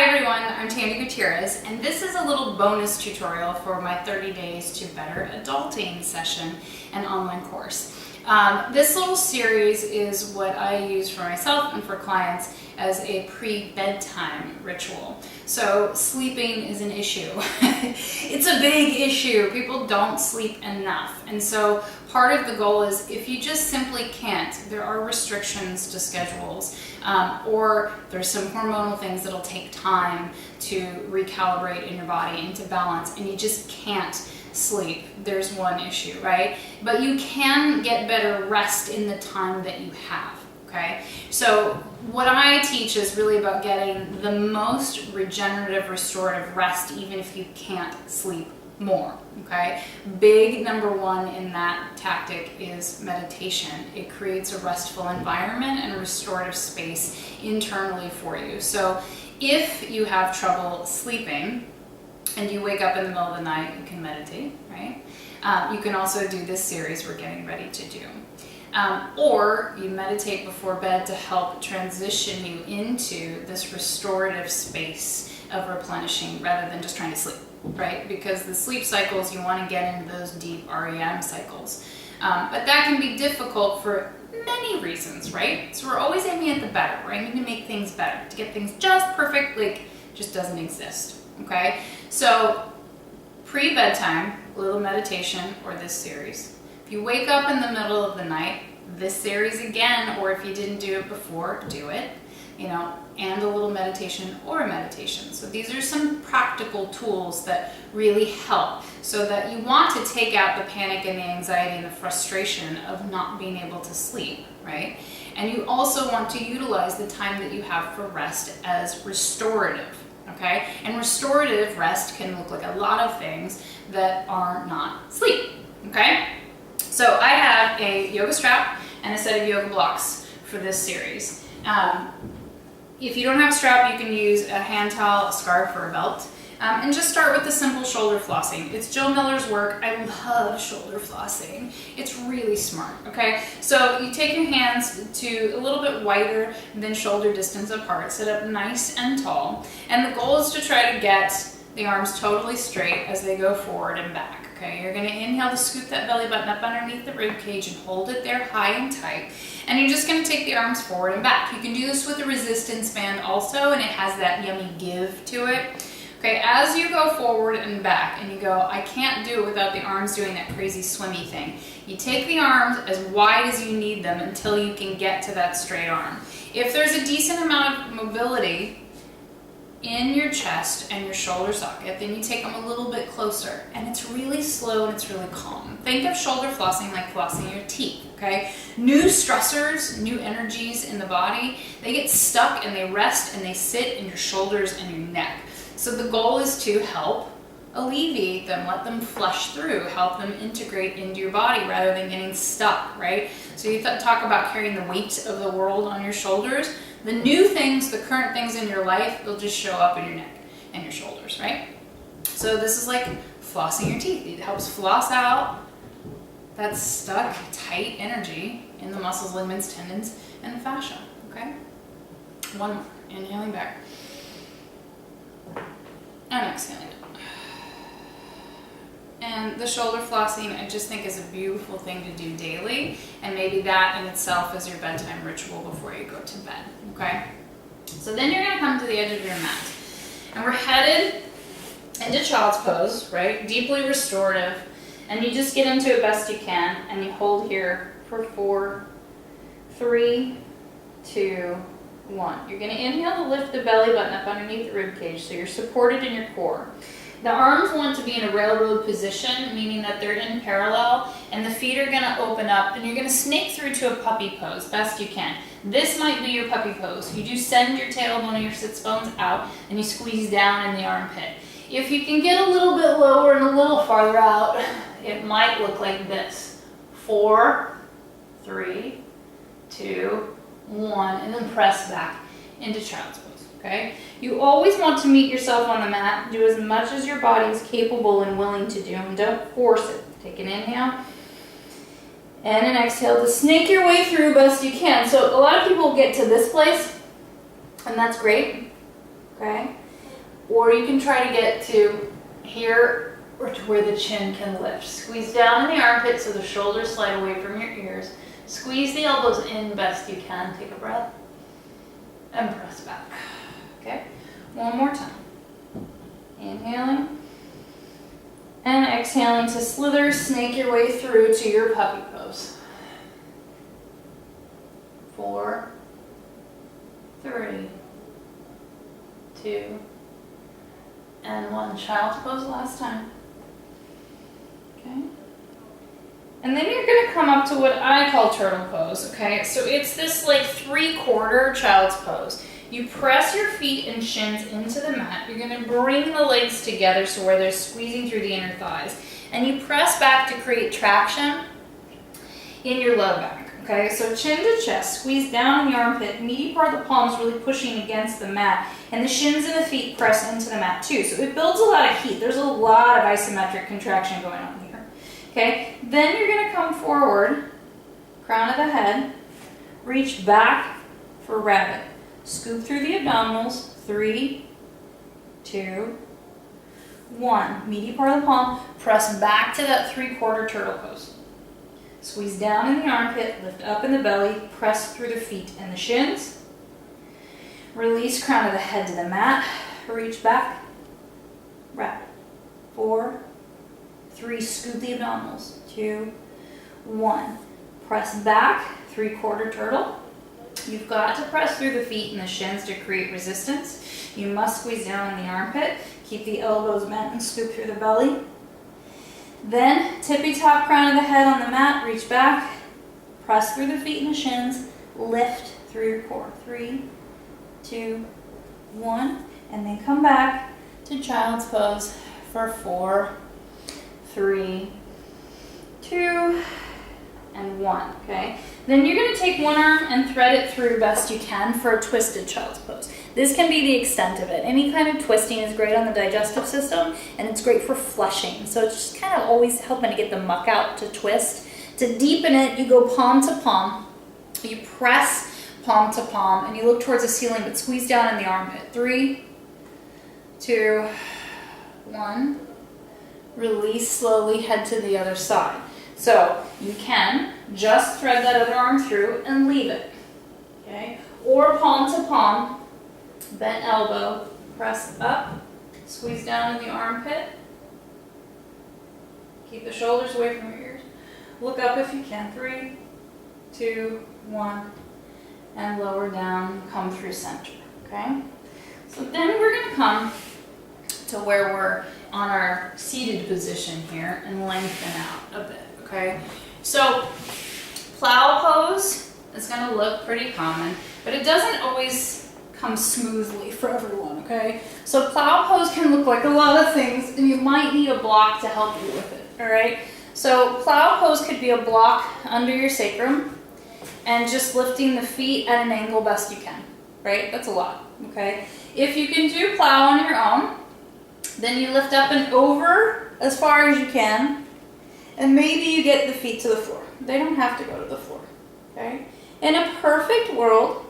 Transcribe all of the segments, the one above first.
Hi everyone, I'm Tandy Gutierrez, and this is a little bonus tutorial for my 30 Days to Better Adulting session and online course. This little series is what I use for myself and for clients as a pre-bedtime ritual. So sleeping is an issue. It's a big issue. People don't sleep enough. And so part of the goal is if you just simply can't, there are restrictions to schedules, or there's some hormonal things that'll take time to recalibrate in your body into balance, and you just can't sleep. There's one issue, right? But you can get better rest in the time that you have. Okay, so what I teach is really about getting the most regenerative, restorative rest, even if you can't sleep more. Okay, big number one in that tactic is meditation. It creates a restful environment and a restorative space internally for you. So if you have trouble sleeping and you wake up in the middle of the night, you can meditate, right? You can also do this series we're getting ready to do. Or you meditate before bed to help transition you into this restorative space of replenishing rather than just trying to sleep, right? Because the sleep cycles, you want to get into those deep REM cycles. But that can be difficult for many reasons, right? So we're always aiming at the better. We're aiming to make things better, to get things just perfect, like just doesn't exist, okay? So pre-bedtime, a little meditation or this series. If you wake up in the middle of the night, this series again, or if you didn't do it before, do it, and a little meditation or a meditation. So these are some practical tools that really help so that you want to take out the panic and the anxiety and the frustration of not being able to sleep, right? And you also want to utilize the time that you have for rest as restorative. Okay, and restorative rest can look like a lot of things that are not sleep. Okay, so I have a yoga strap and a set of yoga blocks for this series. If you don't have a strap, you can use a hand towel, a scarf, or a belt. And just start with the simple shoulder flossing. It's Jill Miller's work. I love shoulder flossing. It's really smart, okay? So you take your hands to a little bit wider than shoulder distance apart, sit up nice and tall, and the goal is to try to get the arms totally straight as they go forward and back, okay? You're gonna inhale to scoop that belly button up underneath the rib cage and hold it there high and tight, and you're just gonna take the arms forward and back. You can do this with a resistance band also, and it has that yummy give to it. Okay, as you go forward and back and you go, I can't do it without the arms doing that crazy swimmy thing. You take the arms as wide as you need them until you can get to that straight arm. If there's a decent amount of mobility in your chest and your shoulder socket, then you take them a little bit closer. And it's really slow and it's really calm. Think of shoulder flossing like flossing your teeth, okay? New stressors, new energies in the body, they get stuck and they rest and they sit in your shoulders and your neck. So the goal is to help alleviate them, let them flush through, help them integrate into your body rather than getting stuck, right? So you talk about carrying the weight of the world on your shoulders. The new things, the current things in your life, they'll just show up in your neck and your shoulders, right? So this is like flossing your teeth. It helps floss out that stuck, tight energy in the muscles, ligaments, tendons, and the fascia, okay? One more, inhaling back. And exhaling down. And the shoulder flossing, I just think is a beautiful thing to do daily, and maybe that in itself is your bedtime ritual before you go to bed, okay? So then you're gonna come to the edge of your mat, and we're headed into child's pose, right? Deeply restorative, and you just get into it best you can, and you hold here for 4, 3, 2, 1. You're going to inhale to lift the belly button up underneath the rib cage so you're supported in your core. The arms want to be in a railroad position, meaning that they're in parallel, and the feet are going to open up, and you're going to snake through to a puppy pose best you can. This might be your puppy pose. You do send your tailbone or your sits bones out, and you squeeze down in the armpit. If you can get a little bit lower and a little farther out, it might look like this. 4, 3, 2, 1, and then press back into child's pose, okay? You always want to meet yourself on the mat. Do as much as your body is capable and willing to do, and don't force it. Take an inhale and an exhale to snake your way through best you can. So a lot of people get to this place, and that's great, okay? or you can try to get to here or to where the chin can lift. Squeeze down in the armpit so the shoulders slide away from your ears. Squeeze the elbows in best you can. Take a breath and press back. Okay, one more time. Inhaling and exhaling to slither, snake your way through to your puppy pose. 4, 3, 2, and 1. Child's pose last time. Okay. And then you're going to come up to what I call turtle pose, okay? So it's this like 3/4 child's pose. You press your feet and shins into the mat. You're going to bring the legs together so where they're squeezing through the inner thighs. And you press back to create traction in your low back, okay? So chin to chest, squeeze down in the armpit, meaty part of the palms really pushing against the mat, and the shins and the feet press into the mat too. So it builds a lot of heat. There's a lot of isometric contraction going on here, okay? Then you're going to come forward, crown of the head, reach back for rabbit. Scoop through the abdominals, 3, 2, 1. Meaty part of the palm, press back to that 3/4 turtle pose. Squeeze down in the armpit, lift up in the belly, press through the feet and the shins. Release crown of the head to the mat, reach back, rabbit. 4, 3, scoop the abdominals, 2, 1. Press back, 3/4 turtle. You've got to press through the feet and the shins to create resistance. You must squeeze down in the armpit. Keep the elbows bent and scoop through the belly. Then, tippy top crown of the head on the mat, reach back, press through the feet and the shins, lift through your core. 3, 2, 1, and then come back to child's pose for 4, 3, 2, and 1, okay? Then you're going to take one arm and thread it through best you can for a twisted child's pose. This can be the extent of it. Any kind of twisting is great on the digestive system, and it's great for flushing. So it's just kind of always helping to get the muck out to twist. To deepen it, you go palm to palm. You press palm to palm, and you look towards the ceiling, but squeeze down in the armpit. 3, 2, 1. Release slowly, head to the other side. So you can just thread that other arm through and leave it, okay? Or palm to palm, bent elbow, press up, squeeze down in the armpit. Keep the shoulders away from your ears. Look up if you can. 3, 2, 1, and lower down, come through center, okay? So then we're gonna come to where we're on our seated position here and lengthen out a bit. Okay, so plow pose is going to look pretty common, but it doesn't always come smoothly for everyone, okay? So plow pose can look like a lot of things, and you might need a block to help you with it, all right? So plow pose could be a block under your sacrum and just lifting the feet at an angle best you can, right? That's a lot, okay? If you can do plow on your own, then you lift up and over as far as you can, and maybe you get the feet to the floor. They don't have to go to the floor, okay? In a perfect world,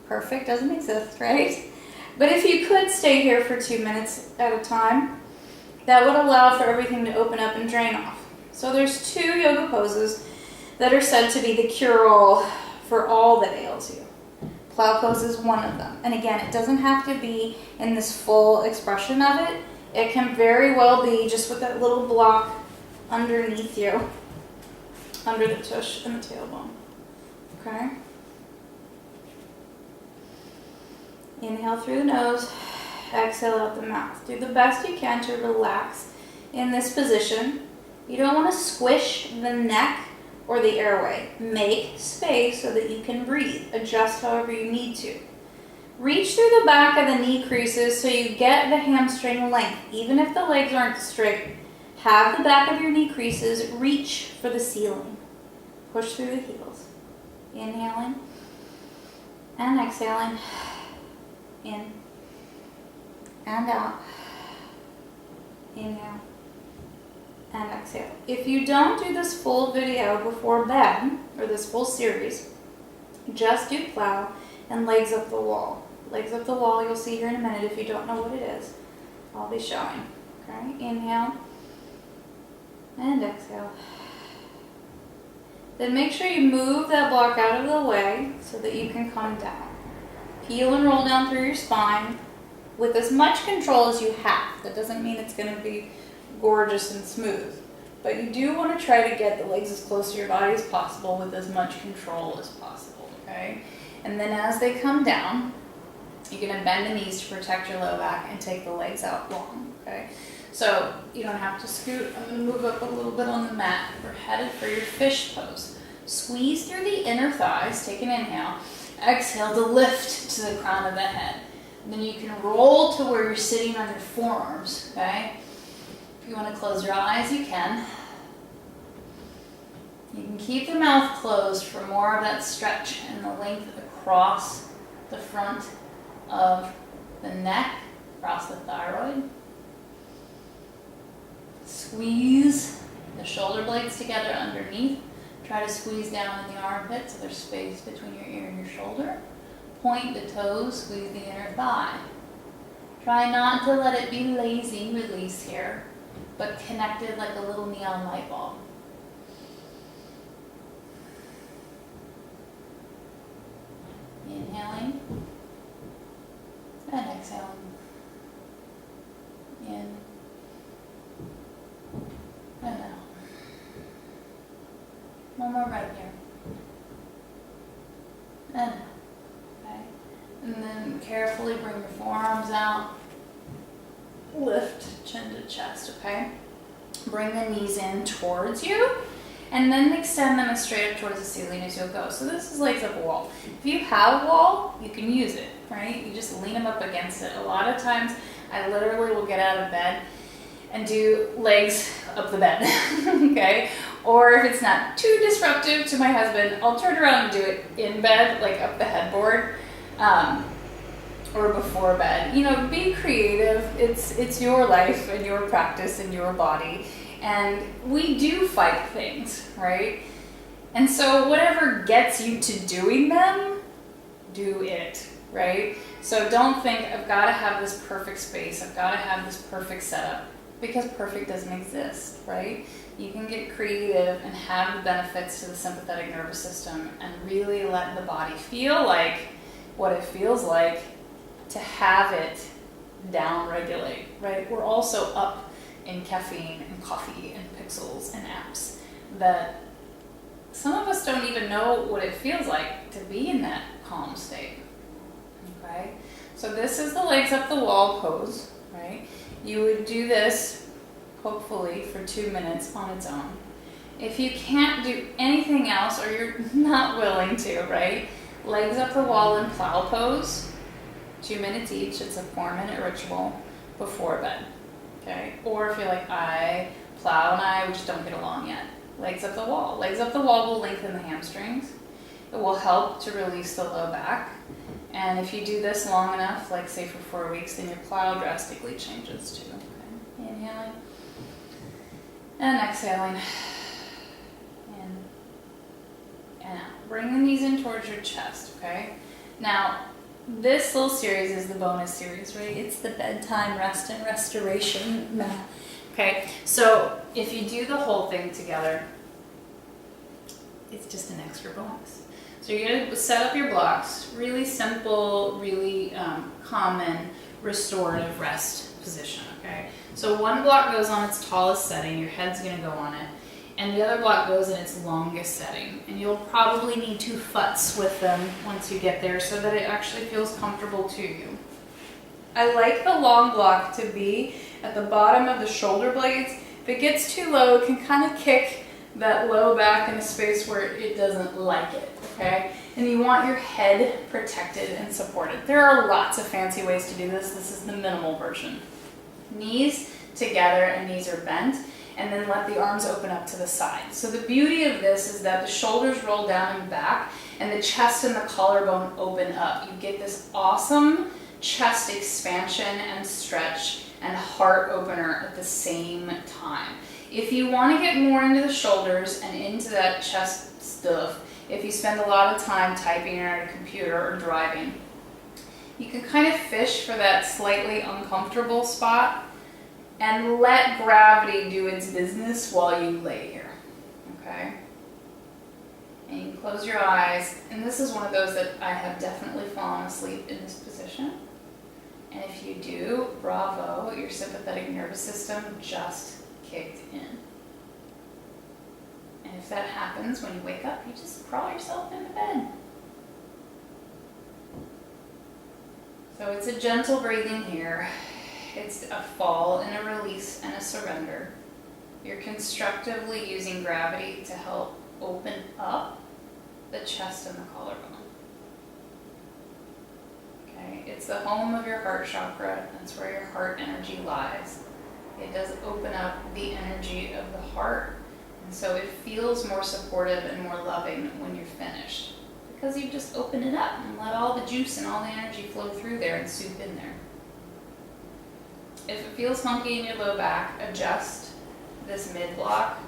perfect doesn't exist, right? But if you could stay here for 2 minutes at a time, that would allow for everything to open up and drain off. So there's 2 yoga poses that are said to be the cure-all for all that ails you. Plow pose is one of them. And again, it doesn't have to be in this full expression of it. It can very well be just with that little block underneath you, under the tush and the tailbone, okay? Inhale through the nose, exhale out the mouth. Do the best you can to relax in this position. You don't want to squish the neck or the airway. Make space so that you can breathe. Adjust however you need to. Reach through the back of the knee creases so you get the hamstring length, even if the legs aren't straight. Have the back of your knee creases, reach for the ceiling. Push through the heels. Inhaling and exhaling. In and out. Inhale and exhale. If you don't do this full video before bed, or this full series, just do plow and legs up the wall. Legs up the wall, you'll see here in a minute if you don't know what it is. I'll be showing. Okay, inhale and exhale. Then make sure you move that block out of the way so that you can come down. Peel and roll down through your spine with as much control as you have. That doesn't mean it's going to be gorgeous and smooth, but you do want to try to get the legs as close to your body as possible with as much control as possible, okay? And then as they come down, you're going to bend the knees to protect your low back and take the legs out long, okay? So you don't have to scoot. I'm going to move up a little bit on the mat. We're headed for your fish pose. Squeeze through the inner thighs, take an inhale. Exhale to lift to the crown of the head. And then you can roll to where you're sitting on your forearms, okay? If you want to close your eyes, you can. You can keep the mouth closed for more of that stretch and the length across the front of the neck, across the thyroid. Squeeze the shoulder blades together underneath. Try to squeeze down in the armpit so there's space between your ear and your shoulder. Point the toes, squeeze the inner thigh. Try not to let it be lazy release here, but connected like a little neon light bulb. Inhaling and exhaling. In and out. One more right here. And out. Okay. And then carefully bring your forearms out. Lift chin to chest, okay? Bring the knees in towards you. And then extend them as straight up towards the ceiling as you'll go. So this is legs up a wall. If you have a wall, you can use it, right? You just lean them up against it. A lot of times, I literally will get out of bed and do legs up the bed, okay? Or if it's not too disruptive to my husband, I'll turn around and do it in bed, like up the headboard, or before bed. You know, be creative. It's your life and your practice and your body. And we do fight things, right? And so whatever gets you to doing them, do it, right? So don't think, I've got to have this perfect space, I've got to have this perfect setup, because perfect doesn't exist, right? You can get creative and have the benefits to the sympathetic nervous system and really let the body feel like what it feels like to have it down regulate, right? We're also up in caffeine and coffee and pixels and apps that some of us don't even know what it feels like to be in that calm state, okay? So this is the legs up the wall pose, right? You would do this, hopefully, for 2 minutes on its own. If you can't do anything else or you're not willing to, right? Legs up the wall in plow pose, 2 minutes each. It's a 4-minute ritual before bed. Okay, or if you're like, plow and I just don't get along yet. Legs up the wall. Legs up the wall will lengthen the hamstrings. It will help to release the low back. And if you do this long enough, like say for 4 weeks, then your plow drastically changes too. Okay. Inhaling and exhaling. In and out. Bring the knees in towards your chest, okay? Now, this little series is the bonus series, right? It's the bedtime rest and restoration. Okay, so if you do the whole thing together, it's just an extra bonus. So you're going to set up your blocks, really simple, really common restorative rest position, okay? So one block goes on its tallest setting, your head's going to go on it, and the other block goes in its longest setting. And you'll probably need 2 futts with them once you get there so that it actually feels comfortable to you. I like the long block to be at the bottom of the shoulder blades. If it gets too low, it can kind of kick that low back in a space where it doesn't like it, okay? And you want your head protected and supported. There are lots of fancy ways to do this. This is the minimal version. Knees together and knees are bent, and then let the arms open up to the side. So the beauty of this is that the shoulders roll down and back, and the chest and the collarbone open up. You get this awesome chest expansion and stretch and heart opener at the same time. If you want to get more into the shoulders and into that chest stuff, if you spend a lot of time typing or at a computer or driving, You can kind of fish for that slightly uncomfortable spot and let gravity do its business while you lay here, okay? And you can close your eyes, and this is one of those that I have definitely fallen asleep in this position. And if you do, bravo, your sympathetic nervous system just kicked in. And if that happens when you wake up, you just crawl yourself into bed. So it's a gentle breathing here. It's a fall and a release and a surrender. You're constructively using gravity to help open up the chest and the collarbone. Okay, it's the home of your heart chakra. That's where your heart energy lies. It does open up the energy of the heart, and so it feels more supportive and more loving when you're finished, because you've just opened it up and let all the juice and all the energy flow through there and soup in there. If it feels funky in your low back, adjust this mid block,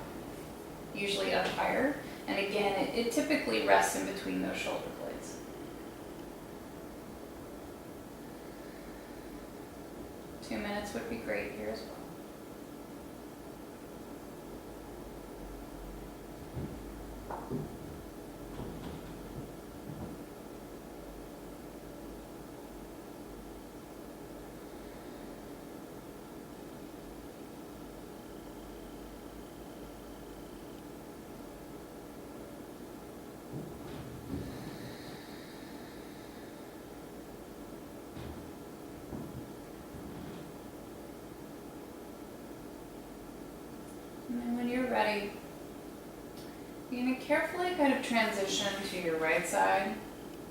usually up higher. And again, it typically rests in between those shoulder blades. Two minutes would be great here as well. And then when you're ready, you're going to carefully kind of transition to your right side.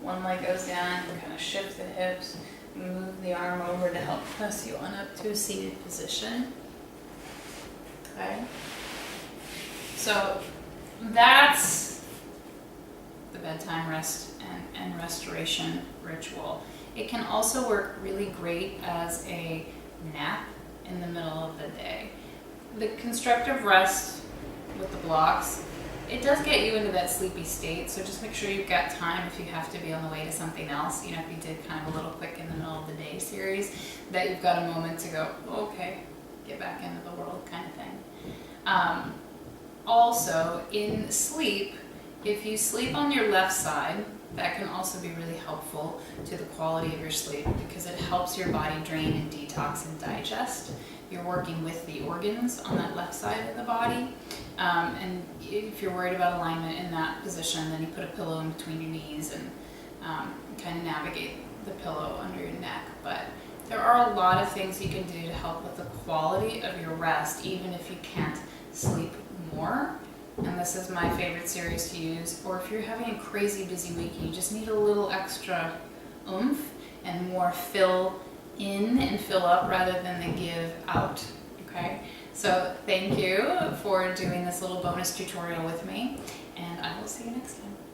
One leg goes down, and kind of shift the hips, move the arm over to help press you on up to a seated position. Okay? So that's the bedtime rest and restoration ritual. It can also work really great as a nap in the middle of the day. The constructive rest with the blocks, it does get you into that sleepy state, so just make sure you've got time if you have to be on the way to something else. You know, if you did kind of a little quick in the middle of the day series, that you've got a moment to go, okay, get back into the world kind of thing. Also, in sleep, if you sleep on your left side, that can also be really helpful to the quality of your sleep, because it helps your body drain and detox and digest. You're working with the organs on that left side of the body. And if you're worried about alignment in that position, then you put a pillow in between your knees and kind of navigate the pillow under your neck. But there are a lot of things you can do to help with the quality of your rest, even if you can't sleep more. And this is my favorite series to use. Or if you're having a crazy busy week and you just need a little extra oomph and more fill in and fill up rather than the give out, okay? So thank you for doing this little bonus tutorial with me, and I will see you next time.